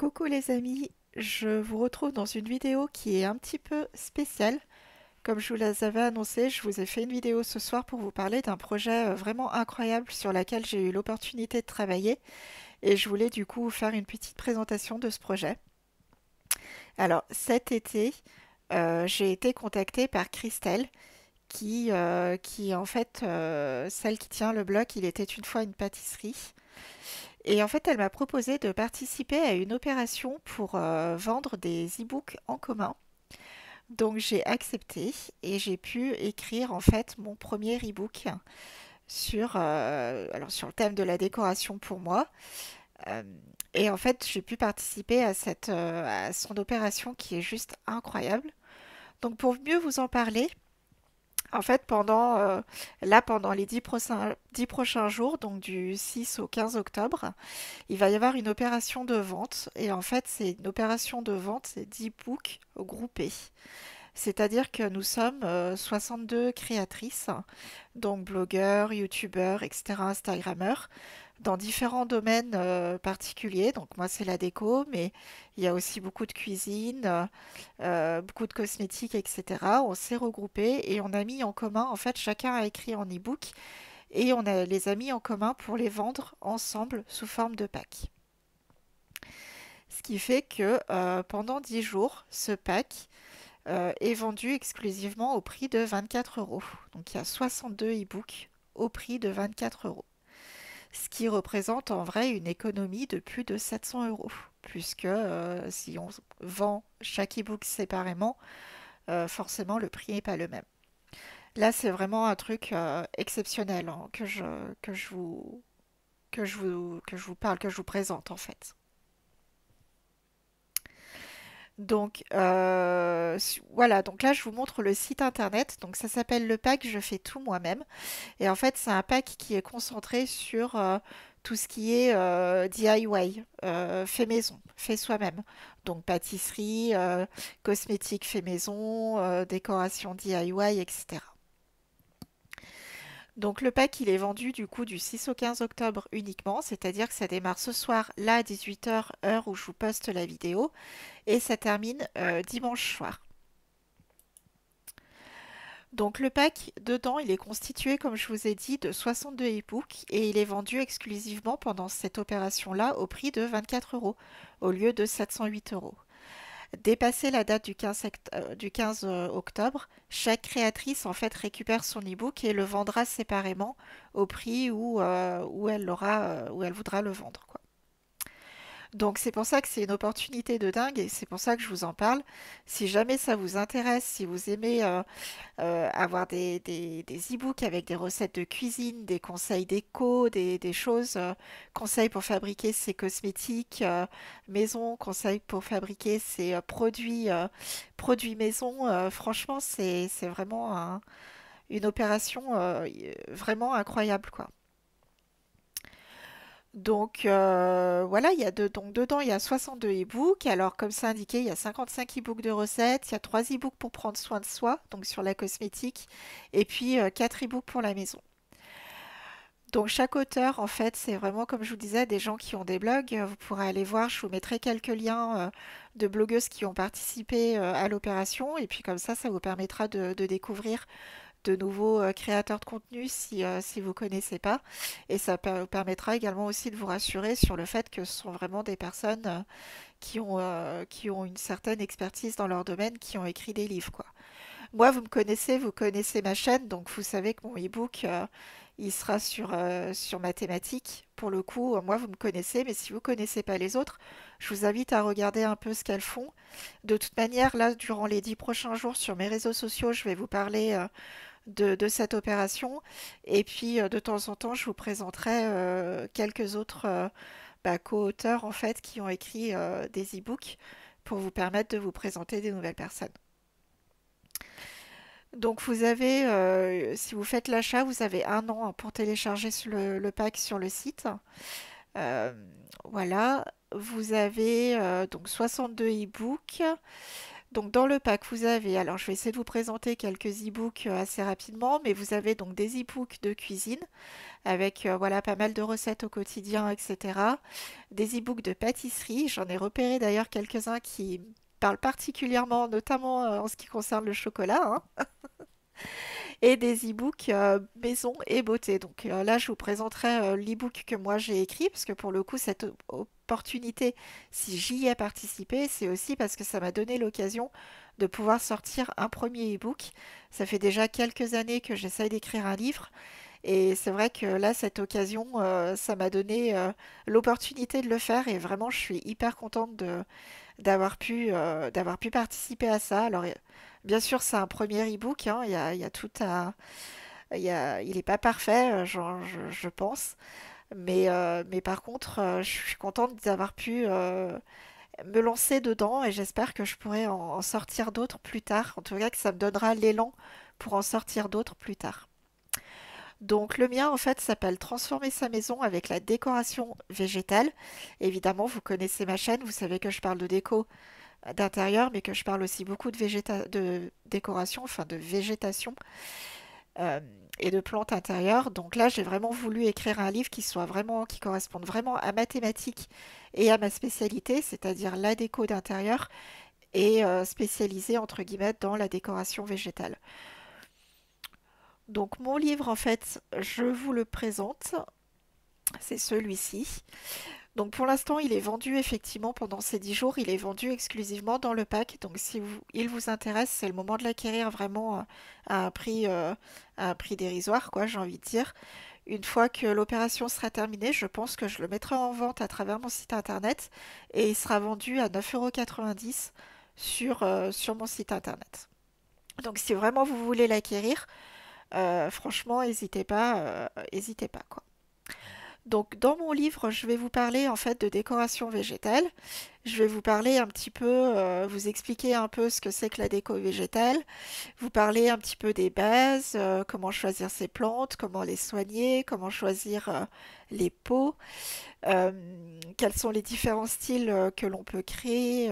Coucou les amis, je vous retrouve dans une vidéo qui est un petit peu spéciale. Comme je vous les avais annoncé, je vous ai fait une vidéo ce soir pour vous parler d'un projet vraiment incroyable sur lequel j'ai eu l'opportunité de travailler et je voulais du coup vous faire une petite présentation de ce projet. Alors cet été, j'ai été contactée par Christelle qui est en fait celle qui tient le blog Il était une fois une pâtisserie. Et en fait, elle m'a proposé de participer à une opération pour vendre des e-books en commun. Donc j'ai accepté et j'ai pu écrire en fait mon premier e-book sur le thème de la décoration pour moi. Euh, et en fait, j'ai pu participer à son opération qui est juste incroyable. Donc pour mieux vous en parler, en fait, pendant les 10 prochains jours, donc du 6 au 15 octobre, il va y avoir une opération de vente. Et en fait, c'est une opération de vente d'e-book groupés. C'est-à-dire que nous sommes 62 créatrices, donc blogueurs, youtubeurs, etc., instagrammeurs, dans différents domaines particuliers. Donc moi, c'est la déco, mais il y a aussi beaucoup de cuisine, beaucoup de cosmétiques, etc. On s'est regroupés et on a mis en commun, en fait, chacun a écrit en e-book et les a mis en commun pour les vendre ensemble sous forme de pack. Ce qui fait que pendant 10 jours, ce pack est vendu exclusivement au prix de 24 euros. Donc il y a 62 e-books au prix de 24 euros. Ce qui représente en vrai une économie de plus de 700 euros. Puisque si on vend chaque e-book séparément, forcément le prix n'est pas le même. Là, c'est vraiment un truc exceptionnel hein, que je vous parle, que je vous présente en fait. Donc voilà, donc là je vous montre le site internet. Donc ça s'appelle le pack Je fais tout moi-même. Et en fait c'est un pack qui est concentré sur tout ce qui est DIY, fait maison, fait soi-même. Donc pâtisserie, cosmétique fait maison, décoration DIY, etc. Donc le pack il est vendu du coup du 6 au 15 octobre uniquement, c'est-à-dire que ça démarre ce soir là à 18 h heure où je vous poste la vidéo et ça termine dimanche soir. Donc le pack dedans il est constitué comme je vous ai dit de 62 e-books et il est vendu exclusivement pendant cette opération-là au prix de 24 euros au lieu de 708 euros. Dépassé la date du 15 octobre, chaque créatrice en fait récupère son e-book et le vendra séparément au prix où elle voudra le vendre, quoi. Donc c'est pour ça que c'est une opportunité de dingue et c'est pour ça que je vous en parle. Si jamais ça vous intéresse, si vous aimez avoir des e-books avec des recettes de cuisine, des conseils déco, des choses, conseils pour fabriquer ses cosmétiques maison, conseils pour fabriquer ses produits maison, franchement c'est vraiment une opération vraiment incroyable quoi. Donc voilà, donc dedans il y a 62 e-books. Alors comme c'est indiqué, il y a 55 e-books de recettes, il y a 3 e-books pour prendre soin de soi, donc sur la cosmétique, et puis 4 e-books pour la maison. Donc chaque auteur, en fait, c'est vraiment comme je vous disais, des gens qui ont des blogs. Vous pourrez aller voir, je vous mettrai quelques liens de blogueuses qui ont participé à l'opération, et puis comme ça vous permettra de découvrir de nouveaux créateurs de contenu si vous ne connaissez pas. Et ça permettra également aussi de vous rassurer sur le fait que ce sont vraiment des personnes qui ont une certaine expertise dans leur domaine, qui ont écrit des livres, quoi. Moi, vous connaissez ma chaîne, donc vous savez que mon e-book, il sera sur ma thématique. Pour le coup, moi, vous me connaissez, mais si vous ne connaissez pas les autres, je vous invite à regarder un peu ce qu'elles font. De toute manière, là, durant les 10 prochains jours sur mes réseaux sociaux, je vais vous parler de cette opération. Et puis, de temps en temps, je vous présenterai quelques autres co-auteurs, en fait, qui ont écrit des e-books pour vous permettre de vous présenter des nouvelles personnes. Donc vous avez, si vous faites l'achat, vous avez un an pour télécharger le pack sur le site. Euh, voilà, vous avez donc 62 e-books. Donc dans le pack, vous avez, alors je vais essayer de vous présenter quelques e-books assez rapidement, mais vous avez donc des e-books de cuisine avec voilà pas mal de recettes au quotidien, etc. Des e-books de pâtisserie, j'en ai repéré d'ailleurs quelques-uns qui parlent particulièrement, notamment en ce qui concerne le chocolat, hein, et des e-books maison et beauté. Donc là, je vous présenterai l'e-book que moi j'ai écrit, parce que pour le coup, cette opportunité, si j'y ai participé, c'est aussi parce que ça m'a donné l'occasion de pouvoir sortir un premier e-book. Ça fait déjà quelques années que j'essaye d'écrire un livre. Et c'est vrai que là, cette occasion, ça m'a donné l'opportunité de le faire et vraiment, je suis hyper contente d'avoir pu participer à ça. Alors, bien sûr, c'est un premier e-book, hein, il y a tout à... il n'est pas parfait, je pense. Mais par contre, je suis contente d'avoir pu me lancer dedans et j'espère que je pourrai en sortir d'autres plus tard. En tout cas, que ça me donnera l'élan pour en sortir d'autres plus tard. Donc le mien en fait s'appelle Transformer sa maison avec la décoration végétale. Évidemment, vous connaissez ma chaîne, vous savez que je parle de déco d'intérieur, mais que je parle aussi beaucoup de décoration, enfin de végétation euh, et de plantes intérieures. Donc là, j'ai vraiment voulu écrire un livre qui corresponde vraiment à ma thématique et à ma spécialité, c'est-à-dire la déco d'intérieur et spécialisé entre guillemets dans la décoration végétale. Donc mon livre, en fait, je vous le présente. C'est celui-ci. Donc pour l'instant, il est vendu effectivement pendant ces 10 jours. Il est vendu exclusivement dans le pack. Donc si il vous intéresse, c'est le moment de l'acquérir vraiment à un prix dérisoire, quoi, j'ai envie de dire. Une fois que l'opération sera terminée, je pense que je le mettrai en vente à travers mon site internet et il sera vendu à 9,90 € sur mon site internet. Donc si vraiment vous voulez l'acquérir, franchement, hésitez pas, quoi. Donc dans mon livre, je vais vous parler en fait de décoration végétale. Je vais vous parler un petit peu, vous expliquer un peu ce que c'est que la déco végétale, vous parler un petit peu des bases, comment choisir ces plantes, comment les soigner, comment choisir les pots, euh, quels sont les différents styles que l'on peut créer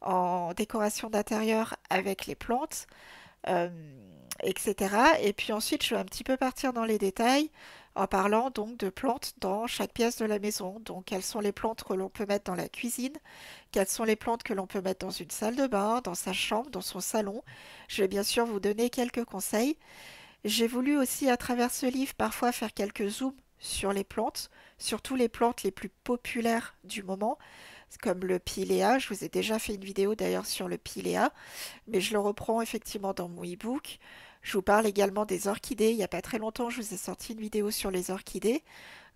en décoration d'intérieur avec les plantes, euh, etc. Et puis ensuite, je vais un petit peu partir dans les détails en parlant donc de plantes dans chaque pièce de la maison. Donc, quelles sont les plantes que l'on peut mettre dans la cuisine, quelles sont les plantes que l'on peut mettre dans une salle de bain, dans sa chambre, dans son salon. Je vais bien sûr vous donner quelques conseils. J'ai voulu aussi, à travers ce livre, parfois faire quelques zooms sur les plantes, surtout les plantes les plus populaires du moment, comme le pilea. Je vous ai déjà fait une vidéo d'ailleurs sur le pilea, mais je le reprends effectivement dans mon e-book. Je vous parle également des orchidées. Il n'y a pas très longtemps, je vous ai sorti une vidéo sur les orchidées.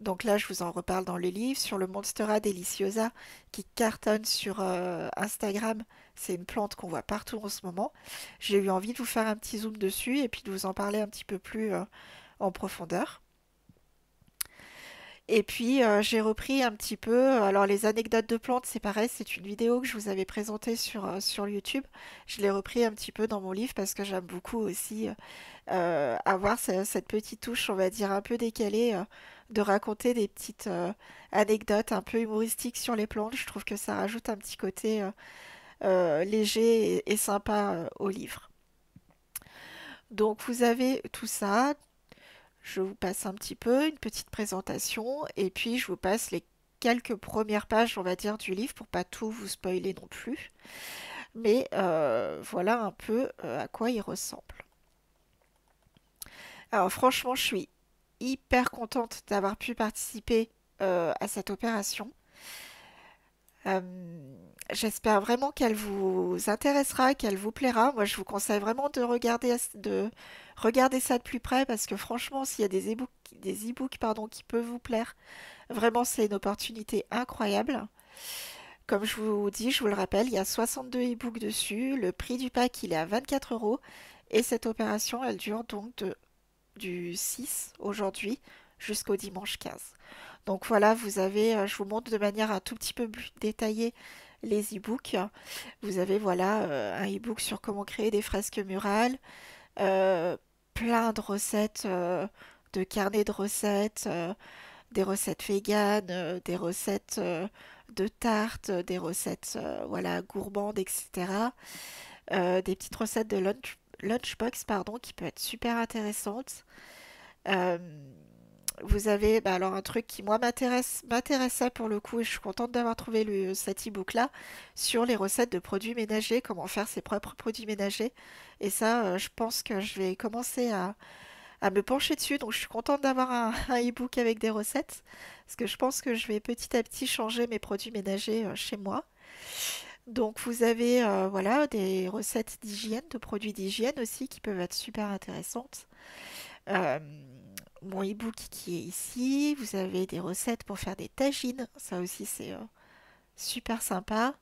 Donc là, je vous en reparle dans le livre. Sur le Monstera deliciosa qui cartonne sur Instagram. C'est une plante qu'on voit partout en ce moment. J'ai eu envie de vous faire un petit zoom dessus et puis de vous en parler un petit peu plus en profondeur. Et puis j'ai repris un petit peu, alors les anecdotes de plantes, c'est pareil, c'est une vidéo que je vous avais présentée sur YouTube. Je l'ai repris un petit peu dans mon livre parce que j'aime beaucoup aussi avoir cette petite touche, on va dire, un peu décalée, de raconter des petites anecdotes un peu humoristiques sur les plantes. Je trouve que ça rajoute un petit côté léger et sympa au livre. Donc vous avez tout ça, je vous passe un petit peu une petite présentation et puis je vous passe les quelques premières pages, on va dire, du livre pour pas tout vous spoiler non plus. Mais voilà un peu à quoi il ressemble. Alors franchement, je suis hyper contente d'avoir pu participer à cette opération. Euh, J'espère vraiment qu'elle vous intéressera, qu'elle vous plaira. Moi, je vous conseille vraiment de regarder ça de plus près parce que franchement, s'il y a des e-books, pardon, qui peuvent vous plaire, vraiment, c'est une opportunité incroyable. Comme je vous dis, je vous le rappelle, il y a 62 e-books dessus. Le prix du pack, il est à 24 € et cette opération, elle dure donc du 6 aujourd'hui jusqu'au dimanche 15. Donc voilà, vous avez, je vous montre de manière un tout petit peu plus détaillée les e-books. Vous avez voilà un e-book sur comment créer des fresques murales, euh, plein de recettes, de carnets de recettes, des recettes véganes, des recettes de tartes, des recettes voilà gourmandes, etc. des petites recettes de lunchbox, pardon, qui peut être super intéressantes. Euh, Vous avez bah alors un truc qui moi m'intéressait pour le coup et je suis contente d'avoir trouvé cet e-book là sur les recettes de produits ménagers, comment faire ses propres produits ménagers. Et ça, je pense que je vais commencer à me pencher dessus. Donc je suis contente d'avoir un e-book avec des recettes parce que je pense que je vais petit à petit changer mes produits ménagers chez moi. Donc vous avez voilà des recettes d'hygiène, de produits d'hygiène aussi qui peuvent être super intéressantes. Euh, Mon e-book qui est ici. Vous avez des recettes pour faire des tagines. Ça aussi, c'est super sympa.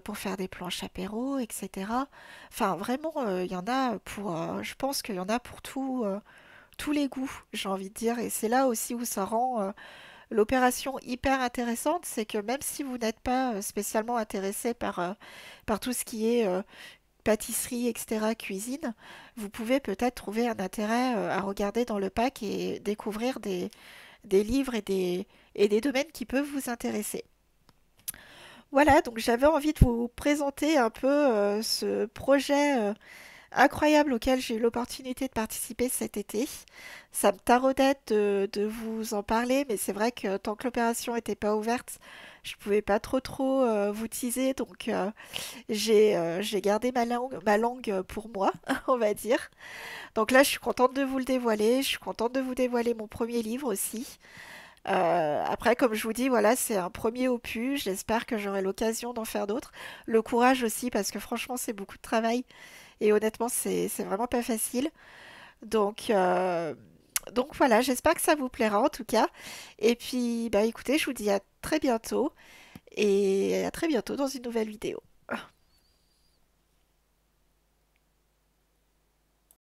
Pour faire des planches apéro, etc. Enfin, vraiment, il y en a pour. Je pense qu'il y en a pour tous les goûts, j'ai envie de dire. Et c'est là aussi où ça rend l'opération hyper intéressante. C'est que même si vous n'êtes pas spécialement intéressé par tout ce qui est pâtisserie, etc., cuisine, vous pouvez peut-être trouver un intérêt à regarder dans le pack et découvrir des livres et des domaines qui peuvent vous intéresser. Voilà, donc j'avais envie de vous présenter un peu ce projet incroyable auquel j'ai eu l'opportunité de participer cet été. Ça me taraudait de vous en parler, mais c'est vrai que tant que l'opération n'était pas ouverte, je pouvais pas trop vous teaser, donc j'ai gardé ma langue pour moi, on va dire. Donc là, je suis contente de vous le dévoiler. Je suis contente de vous dévoiler mon premier livre aussi. Après, comme je vous dis, voilà, c'est un premier opus. J'espère que j'aurai l'occasion d'en faire d'autres. Le courage aussi, parce que franchement, c'est beaucoup de travail. Et honnêtement, c'est vraiment pas facile. Donc, euh, donc voilà, j'espère que ça vous plaira en tout cas. Et puis, bah écoutez, je vous dis à très bientôt. Et à très bientôt dans une nouvelle vidéo.